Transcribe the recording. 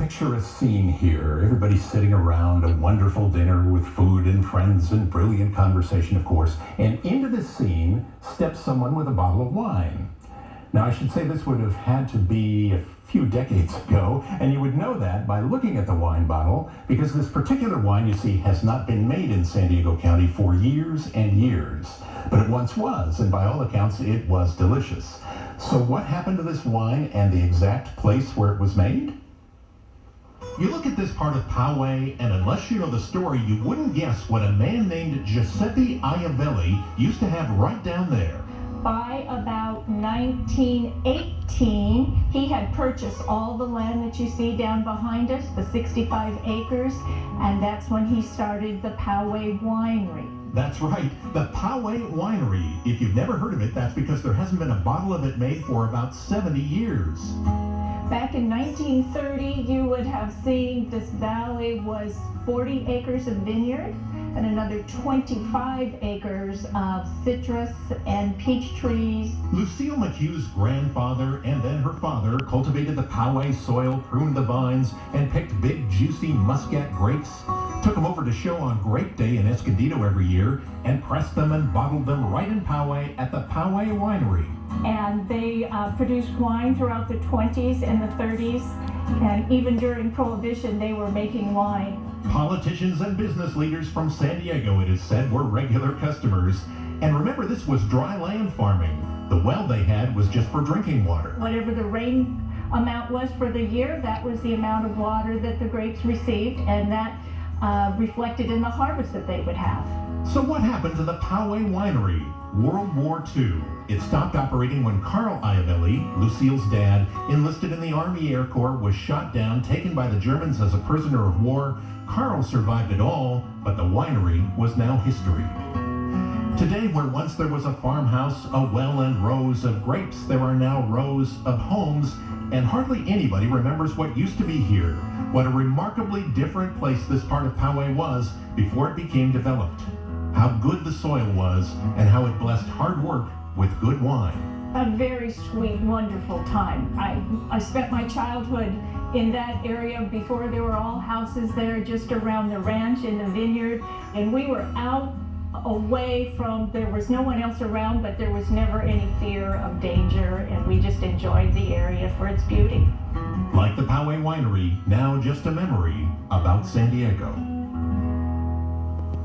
Picture a scene here. Everybody's sitting around a wonderful dinner with food and friends and brilliant conversation, of course. And into this scene steps someone with a bottle of wine. Now, I should say this would have had to be a few decades ago, and you would know that by looking at the wine bottle, because this particular wine, you see, has not been made in San Diego County for years and years. But it once was, and by all accounts, it was delicious. So what happened to this wine and the exact place where it was made? You look at this part of Poway, and unless you know the story, you wouldn't guess what a man named Giuseppe Iavellii used to have right down there. By about 1918, he had purchased all the land that you see down behind us, the 65 acres, and that's when he started the Poway Winery. That's right, the Poway Winery. If you've never heard of it, that's because there hasn't been a bottle of it made for about 70 years. Back in 1930, you would have seen this valley was 40 acres of vineyard and another 25 acres of citrus and peach trees. Lucille McHugh's grandfather and then her father cultivated the Poway soil, pruned the vines, and picked big, juicy muscat grapes. Took them over to show on Grape Day in Escondido every year and pressed them and bottled them right in Poway at the Poway Winery. And they produced wine throughout the 20s and the 30s, and even during Prohibition they were making wine. Politicians and business leaders from San Diego, it is said, were regular customers. And remember, this was dry land farming. The well they had was just for drinking water. Whatever the rain amount was for the year, that was the amount of water that the grapes received, and that reflected in the harvest that they would have. So what happened to the Poway Winery? World War II. It stopped operating when Carl Iavellii, Lucille's dad, enlisted in the Army Air Corps, was shot down, taken by the Germans as a prisoner of war. Carl survived it all, but the winery was now history. Today, where once there was a farmhouse, a well, and rows of grapes, there are now rows of homes, and hardly anybody remembers what used to be here. What a remarkably different place this part of Poway was before it became developed. How good the soil was, and how it blessed hard work with good wine. A very sweet, wonderful time. I spent my childhood in that area before there were all houses there, just around the ranch and the vineyard, and we were out away from, there was no one else around, but there was never any fear of danger, and we just enjoyed the area for its beauty. Like the Poway Winery, now just a memory about San Diego.